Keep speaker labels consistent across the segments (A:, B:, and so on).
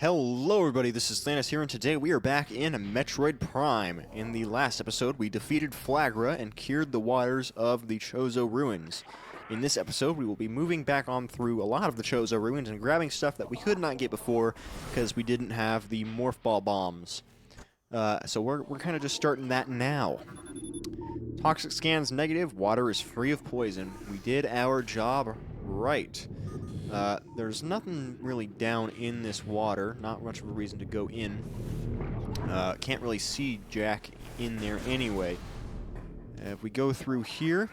A: Hello everybody, this is Thannus here, and today we are back in Metroid Prime. In the last episode, we defeated Flagra and cured the waters of the Chozo Ruins. In this episode, we will be moving back on through a lot of the Chozo Ruins and grabbing stuff that we could not get before because we didn't have the Morph Ball bombs. So we're kind of just starting that now. Toxic scan's negative, water is free of poison. We did our job right. There's nothing really down in this water, not much of a reason to go in. Can't really see Jack in there anyway. If we go through here,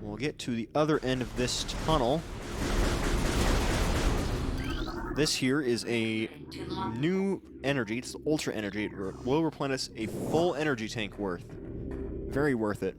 A: we'll get to the other end of this tunnel. This here is a new energy, it's Ultra Energy. It will replenish a full energy tank worth. Very worth it.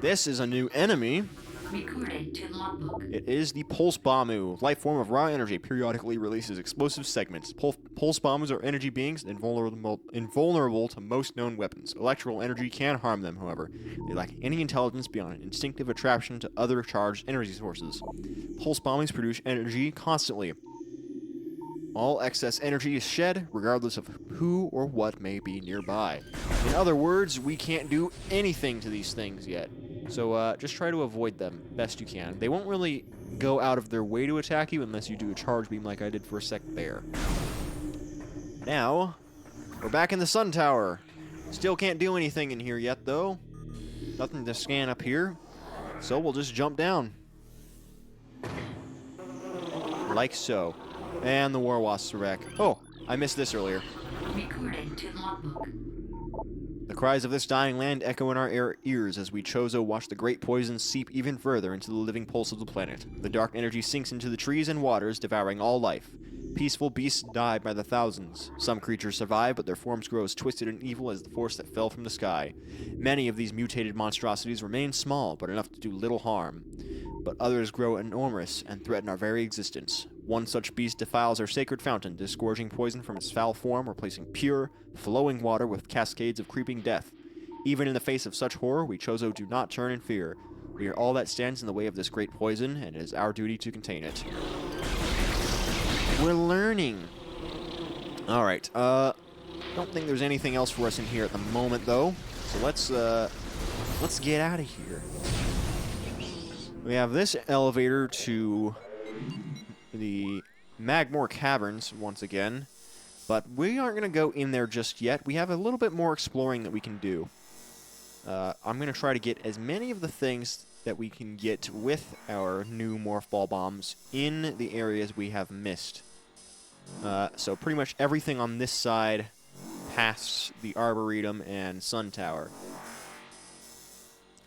A: This is a new enemy.
B: Recorded to logbook.
A: It is the Pulse Bombu, life form of raw energy, periodically releases explosive segments. Pulse Bombus are energy beings invulnerable to most known weapons. Electrical energy can harm them, however. They lack any intelligence beyond an instinctive attraction to other charged energy sources. Pulse Bombus produce energy constantly. All excess energy is shed, regardless of who or what may be nearby. In other words, we can't do anything to these things yet. So just try to avoid them best you can. They won't really go out of their way to attack you unless you do a charge beam like I did for a sec there. Now, we're back in the Sun Tower. Still can't do anything in here yet, though. Nothing to scan up here. So we'll just jump down. Like so. And the War Wasps are back. Oh, I missed this earlier.
B: Recorded to logbook.
A: The cries of this dying land echo in our ears as we Chozo watch the great poison seep even further into the living pulse of the planet. The dark energy sinks into the trees and waters, devouring all life. Peaceful beasts die by the thousands. Some creatures survive, but their forms grow as twisted and evil as the force that fell from the sky. Many of these mutated monstrosities remain small, but enough to do little harm. But others grow enormous and threaten our very existence. One such beast defiles our sacred fountain, disgorging poison from its foul form, replacing pure, flowing water with cascades of creeping death. Even in the face of such horror, we Chozo do not turn in fear. We are all that stands in the way of this great poison, and it is our duty to contain it. We're learning. Alright, don't think there's anything else for us in here at the moment, though. So let's get out of here. We have this elevator to the Magmore Caverns once again, but we aren't going to go in there just yet. We have a little bit more exploring that we can do. I'm going to try to get as many of the things that we can get with our new Morph Ball bombs in the areas we have missed. So pretty much everything on this side past the Arboretum and Sun Tower.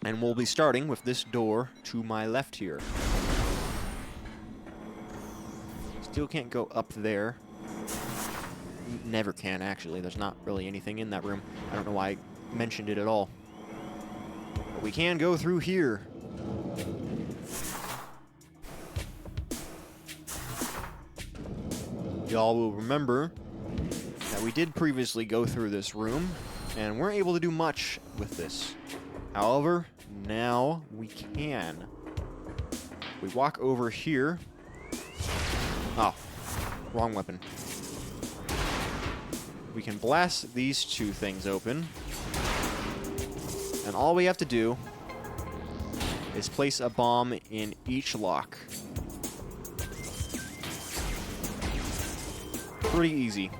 A: And we'll be starting with this door to my left here. Still can't go up there. Never can, actually. There's not really anything in that room. I don't know why I mentioned it at all. But we can go through here. Y'all will remember that we did previously go through this room, and weren't able to do much with this. However, now we can. We walk over here. Oh, wrong weapon. We can blast these two things open. And all we have to do is place a bomb in each lock. Pretty easy.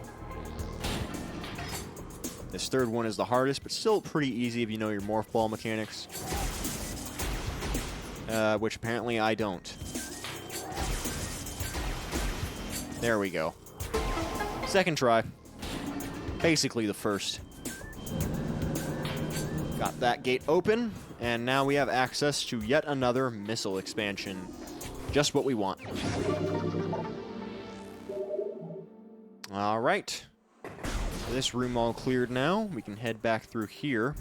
A: This third one is the hardest, but still pretty easy if you know your Morph Ball mechanics. Which apparently I don't. There we go. Second try. Basically the first. Got that gate open, and now we have access to yet another missile expansion. Just what we want. Alright. This room all cleared now. We can head back through here.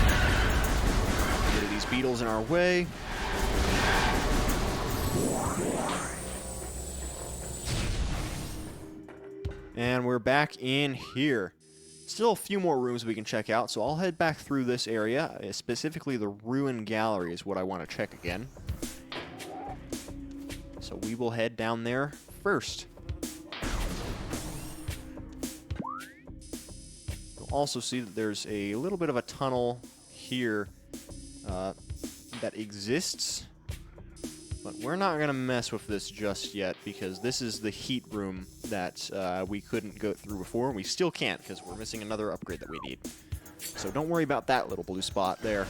A: Get rid of these beetles in our way. And we're back in here. Still a few more rooms we can check out, so I'll head back through this area. Specifically, the Ruin Gallery is what I want to check again. So we will head down there first. You'll also see that there's a little bit of a tunnel here that exists. But we're not going to mess with this just yet, because this is the heat room that we couldn't go through before. We still can't, because we're missing another upgrade that we need. So don't worry about that little blue spot there.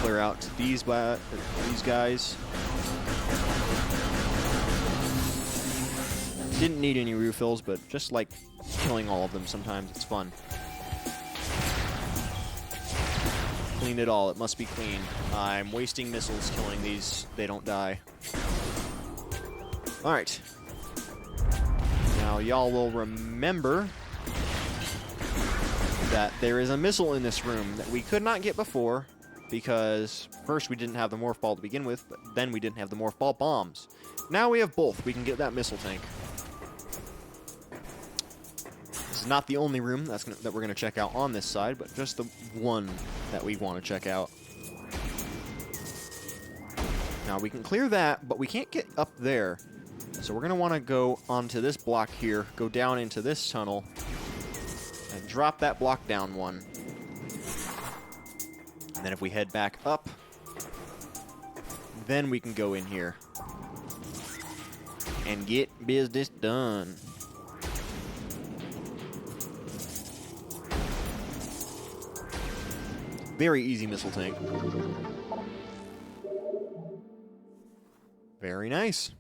A: Clear out these guys. Didn't need any refills, but just like killing all of them sometimes, it's fun. Clean it all. It must be clean. I'm wasting missiles killing these. They don't die. Alright. Now, y'all will remember that there is a missile in this room that we could not get before because first we didn't have the morph ball to begin with, but then we didn't have the morph ball bombs. Now we have both. We can get that missile tank. This is not the only room that we're going to check out on this side, but just the one that we want to check out. Now we can clear that, but we can't get up there. So we're going to want to go onto this block here, go down into this tunnel, and drop that block down one. And then if we head back up, then we can go in here and get business done. Very easy missile tank. Very nice.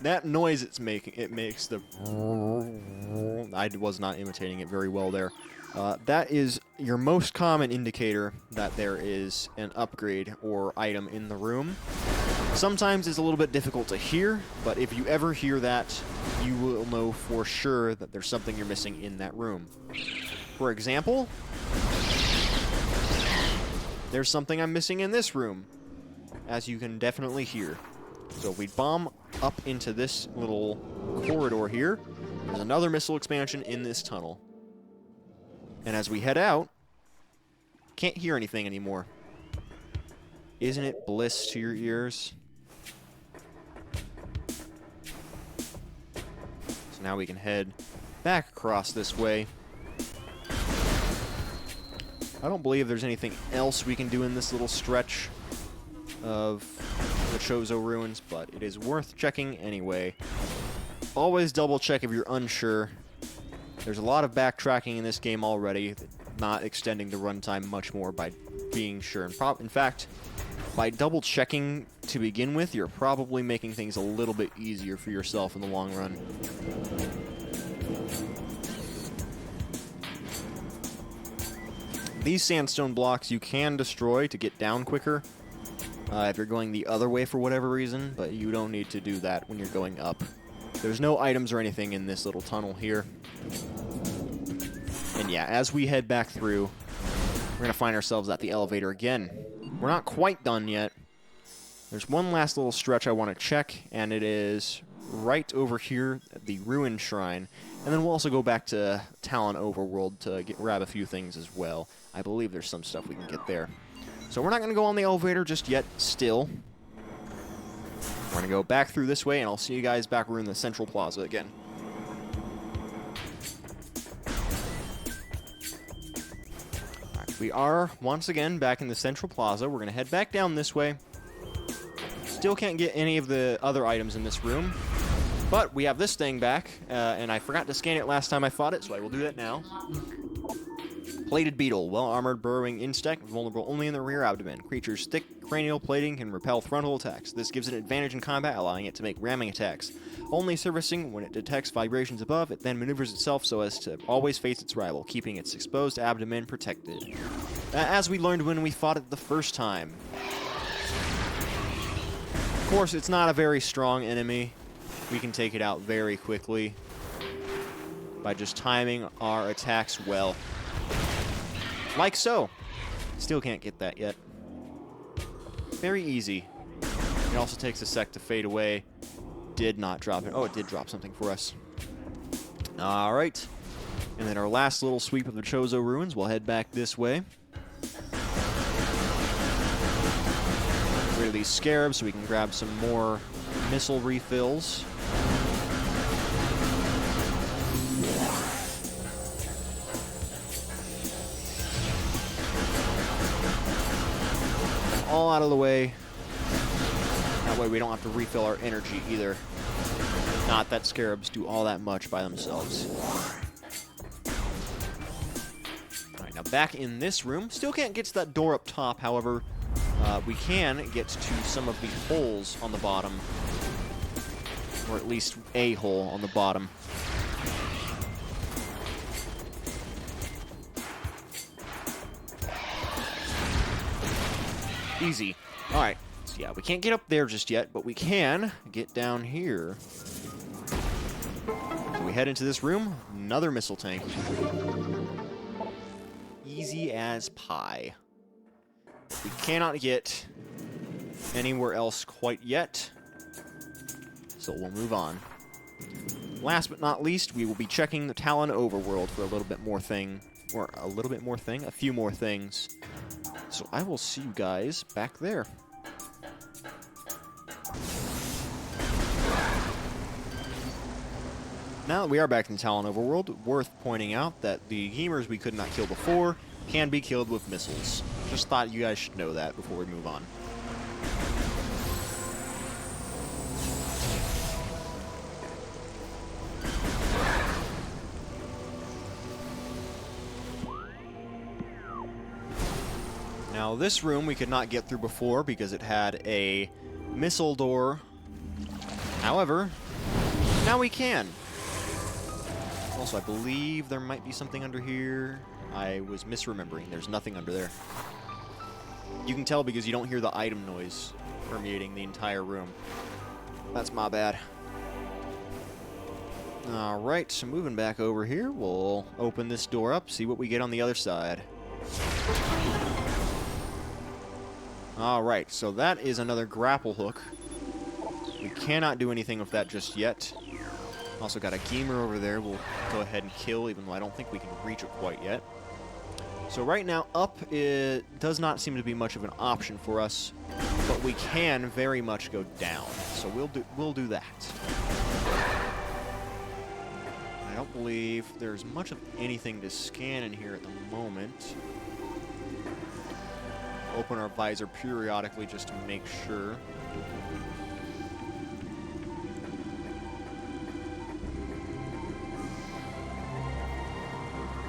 A: That noise it's making, it makes the... I was not imitating it very well there. That is your most common indicator that there is an upgrade or item in the room. Sometimes it's a little bit difficult to hear, but if you ever hear that, you will know for sure that there's something you're missing in that room. For example, there's something I'm missing in this room, as you can definitely hear. So if we bomb up into this little corridor here, there's another missile expansion in this tunnel. And as we head out, can't hear anything anymore. Isn't it bliss to your ears? So now we can head back across this way. I don't believe there's anything else we can do in this little stretch of the Chozo ruins, but it is worth checking anyway. Always double check if you're unsure. There's a lot of backtracking in this game already, not extending the runtime much more by being sure. In fact, by double checking to begin with, you're probably making things a little bit easier for yourself in the long run. These sandstone blocks you can destroy to get down quicker if you're going the other way for whatever reason, but you don't need to do that when you're going up. There's no items or anything in this little tunnel here. And yeah, as we head back through, we're going to find ourselves at the elevator again. We're not quite done yet. There's one last little stretch I want to check, and it is right over here at the Ruin Shrine. And then we'll also go back to Talon Overworld to grab a few things as well. I believe there's some stuff we can get there. So we're not going to go on the elevator just yet, still. We're going to go back through this way, and I'll see you guys back in the Central Plaza again. Alright, we are, once again, back in the Central Plaza. We're going to head back down this way. Still can't get any of the other items in this room. But we have this thing back, and I forgot to scan it last time I fought it, so I will do that now. Plated Beetle, well-armored burrowing insect, vulnerable only in the rear abdomen. Creature's thick cranial plating can repel frontal attacks. This gives it an advantage in combat, allowing it to make ramming attacks. Only surfacing when it detects vibrations above, it then maneuvers itself so as to always face its rival, keeping its exposed abdomen protected. As we learned when we fought it the first time. Of course, it's not a very strong enemy. We can take it out very quickly by just timing our attacks well. Like so. Still can't get that yet. Very easy. It also takes a sec to fade away. Did not drop it. Oh, it did drop something for us. Alright. And then our last little sweep of the Chozo ruins. We'll head back this way. rid of these scarabs so we can grab some more missile refills. All out of the way. That way we don't have to refill our energy either. Not that scarabs do all that much by themselves. Alright, now back in this room. Still can't get to that door up top, however, we can get to some of the holes on the bottom. Or at least a hole on the bottom. Easy. Alright, so yeah, we can't get up there just yet, but we can get down here. So we head into this room, another missile tank. Easy as pie. We cannot get anywhere else quite yet, so we'll move on. Last but not least, we will be checking the Talon overworld for a little bit more thing, or a little bit more thing, a few more things. So I will see you guys back there. Now that we are back in the Talon overworld, worth pointing out that the gamers we could not kill before can be killed with missiles. Just thought you guys should know that before we move on. Now this room we could not get through before because it had a missile door. However, now we can. Also, I believe there might be something under here. I was misremembering. There's nothing under there. You can tell because you don't hear the item noise permeating the entire room. That's my bad. Alright, so moving back over here, we'll open this door up, see what we get on the other side. Alright, so that is another grapple hook. We cannot do anything with that just yet. Also got a gamer over there we'll go ahead and kill, even though I don't think we can reach it quite yet. So right now, up it does not seem to be much of an option for us, but we can very much go down. So we'll do that. I don't believe there's much of anything to scan in here at the moment. Open our visor periodically just to make sure.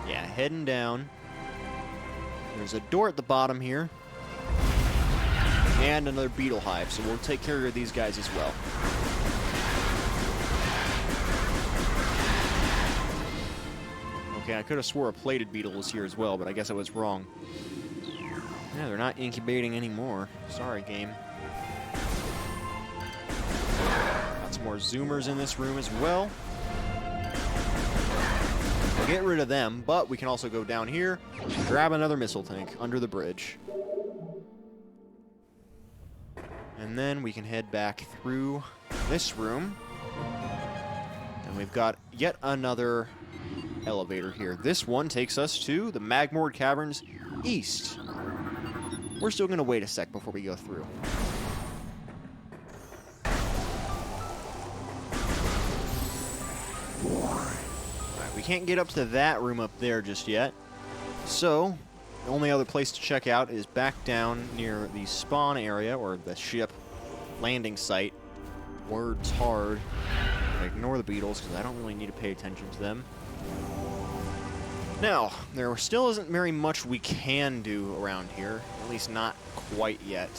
A: Yeah, heading down. There's a door at the bottom here. And another beetle hive, so we'll take care of these guys as well. Okay, I could have swore a plated beetle was here as well, but I guess I was wrong. Yeah, they're not incubating anymore. Sorry, game. Got some more zoomers in this room as well. We'll get rid of them, but we can also go down here and grab another missile tank under the bridge. And then we can head back through this room. And we've got yet another elevator here. This one takes us to the Magmord Caverns East. We're still going to wait a sec before we go through. Alright, we can't get up to that room up there just yet. So, the only other place to check out is back down near the spawn area, or the ship landing site. Words hard. Ignore the beetles, because I don't really need to pay attention to them. Now, there still isn't very much we can do around here, at least not quite yet.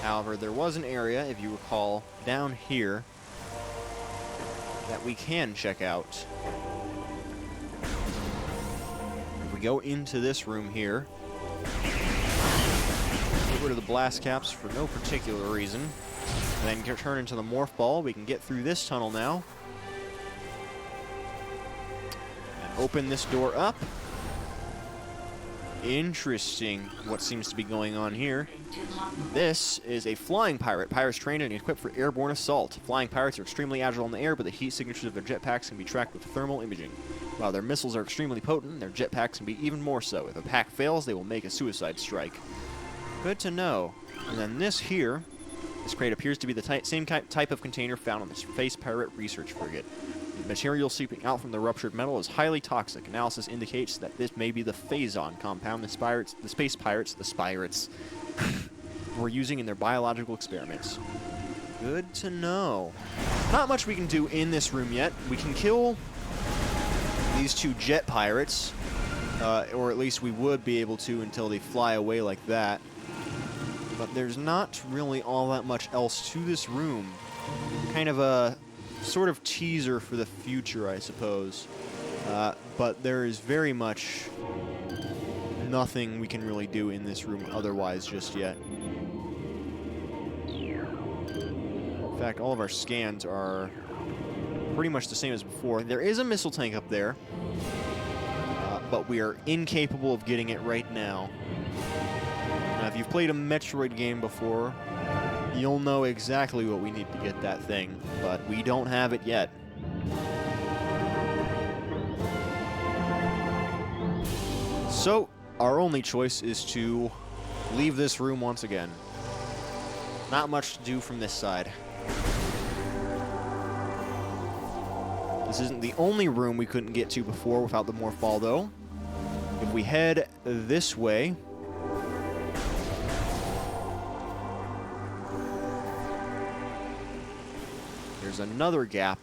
A: However, there was an area, if you recall, down here that we can check out. If we go into this room here, get rid of the blast caps for no particular reason, and then turn into the morph ball, we can get through this tunnel now. Open this door up. Interesting what seems to be going on here. This is a flying pirate. Pirates trained and equipped for airborne assault. Flying pirates are extremely agile in the air, but the heat signatures of their jetpacks can be tracked with thermal imaging. While their missiles are extremely potent, their jetpacks can be even more so. If a pack fails, they will make a suicide strike. Good to know. And then this crate appears to be the same type of container found on the Space Pirate research frigate. The material seeping out from the ruptured metal is highly toxic. Analysis indicates that this may be the phazon compound the space pirates were using in their biological experiments. Good to know. Not much we can do in this room yet. We can kill these two jet pirates, or at least we would be able to until they fly away like that. But there's not really all that much else to this room. Kind of a sort of teaser for the future, I suppose. But there is very much nothing we can really do in this room otherwise just yet. In fact, all of our scans are pretty much the same as before. There is a missile tank up there, but we are incapable of getting it right now. Now, if you've played a Metroid game before, you'll know exactly what we need to get that thing, but we don't have it yet. So, our only choice is to leave this room once again. Not much to do from this side. This isn't the only room we couldn't get to before without the Morphball, though. If we head this way, there's another gap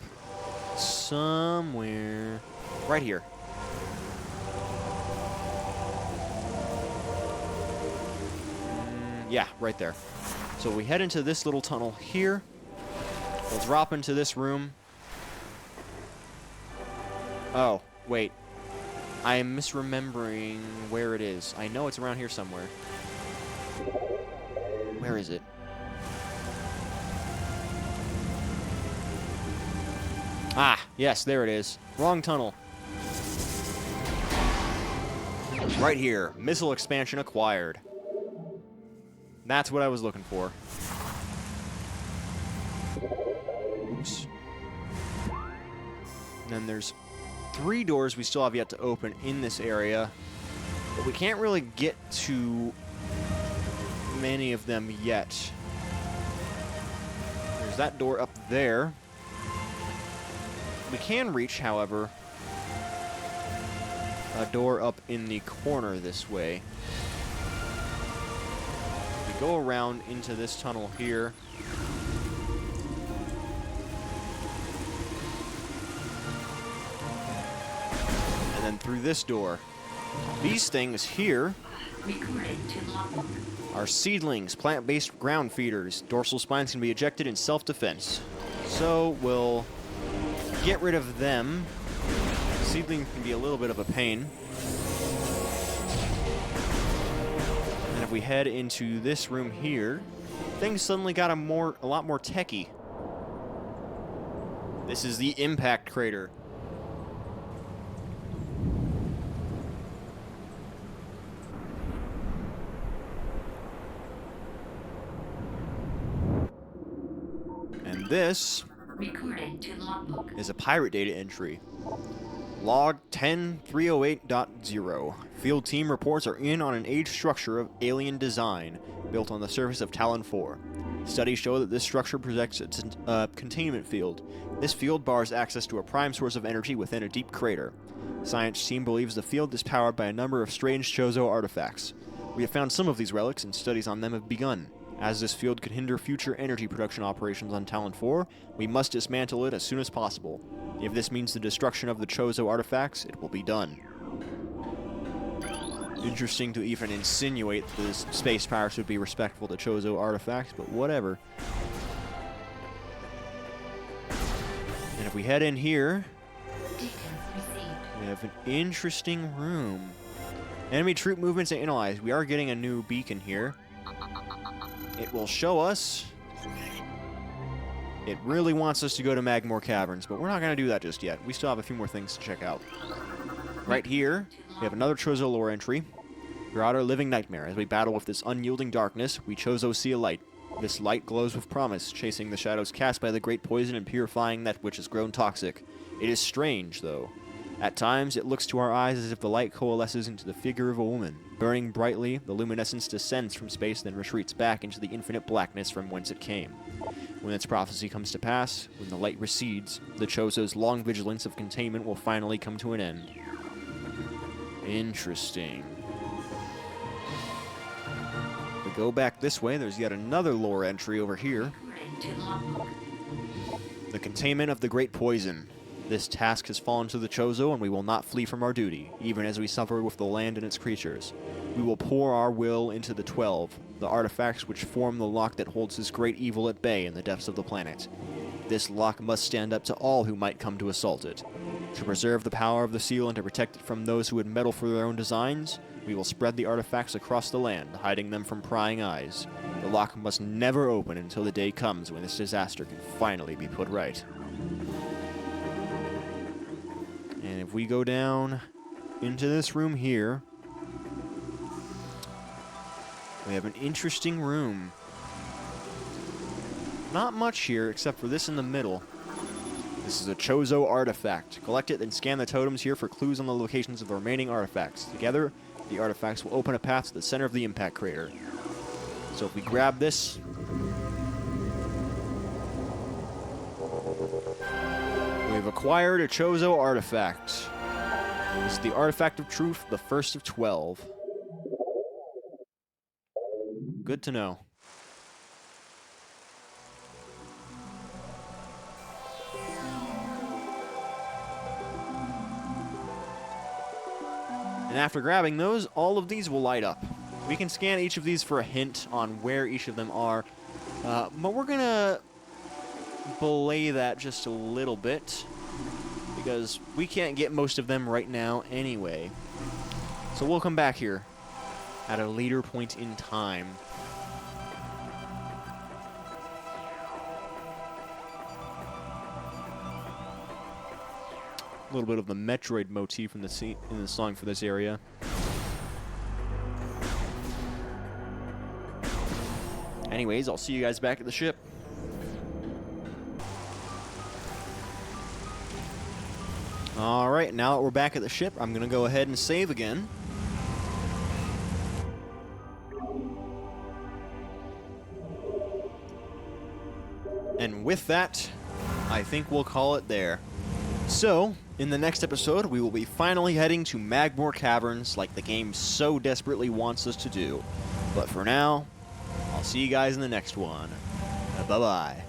A: somewhere right here. Yeah, right there. So we head into this little tunnel here. We'll drop into this room. Oh, wait. I am misremembering where it is. I know it's around here somewhere. Where is it? Ah, yes, there it is. Wrong tunnel. Right here. Missile expansion acquired. That's what I was looking for. Oops. And then there's 3 doors we still have yet to open in this area, but we can't really get to many of them yet. There's that door up there. We can reach, however, a door up in the corner this way. We go around into this tunnel here. And then through this door. These things here are seedlings, plant-based ground feeders. Dorsal spines can be ejected in self-defense. So we'll get rid of them. Seedlings can be a little bit of a pain. And if we head into this room here, things suddenly got a lot more techy. This is the impact crater. And this is a pirate data entry. Log 10308.0. Field team reports are in on an aged structure of alien design built on the surface of Talon 4. Studies show that this structure projects a containment field. This field bars access to a prime source of energy within a deep crater. Science team believes the field is powered by a number of strange Chozo artifacts. We have found some of these relics and studies on them have begun. As this field could hinder future energy production operations on Talon 4, we must dismantle it as soon as possible. If this means the destruction of the Chozo artifacts, it will be done. Interesting to even insinuate that the space pirates would be respectful to Chozo artifacts, but whatever. And if we head in here, we have an interesting room. Enemy troop movements and analyzed. We are getting a new beacon here. It will show us. It really wants us to go to Magmore Caverns, but we're not going to do that just yet. We still have a few more things to check out. Right here, we have another Chozo lore entry. You're out our living nightmare. As we battle with this unyielding darkness, we Chozo see a light. This light glows with promise, chasing the shadows cast by the great poison and purifying that which has grown toxic. It is strange, though. At times, it looks to our eyes as if the light coalesces into the figure of a woman. Burning brightly, the luminescence descends from space, then retreats back into the infinite blackness from whence it came. When its prophecy comes to pass, when the light recedes, the Chozo's long vigilance of containment will finally come to an end. Interesting. If we go back this way, there's yet another lore entry over here.
B: According to logbook.
A: The containment of the Great Poison. This task has fallen to the Chozo, and we will not flee from our duty, even as we suffer with the land and its creatures. We will pour our will into the 12, the artifacts which form the lock that holds this great evil at bay in the depths of the planet. This lock must stand up to all who might come to assault it. To preserve the power of the seal and to protect it from those who would meddle for their own designs, we will spread the artifacts across the land, hiding them from prying eyes. The lock must never open until the day comes when this disaster can finally be put right. And if we go down into this room here, we have an interesting room. Not much here, except for this in the middle. This is a Chozo artifact. Collect it and scan the totems here for clues on the locations of the remaining artifacts. Together, the artifacts will open a path to the center of the impact crater. So if we grab this, we've acquired a Chozo artifact. This is the Artifact of Truth, the first of 12. Good to know. And after grabbing those, all of these will light up. We can scan each of these for a hint on where each of them are, but we're going to belay that just a little bit, because we can't get most of them right now anyway. So we'll come back here at a later point in time. A little bit of the Metroid motif in the song for this area. Anyways, I'll see you guys back at the ship. Alright, now that we're back at the ship, I'm going to go ahead and save again. And with that, I think we'll call it there. So, in the next episode, we will be finally heading to Magmoor Caverns like the game so desperately wants us to do. But for now, I'll see you guys in the next one. Bye-bye.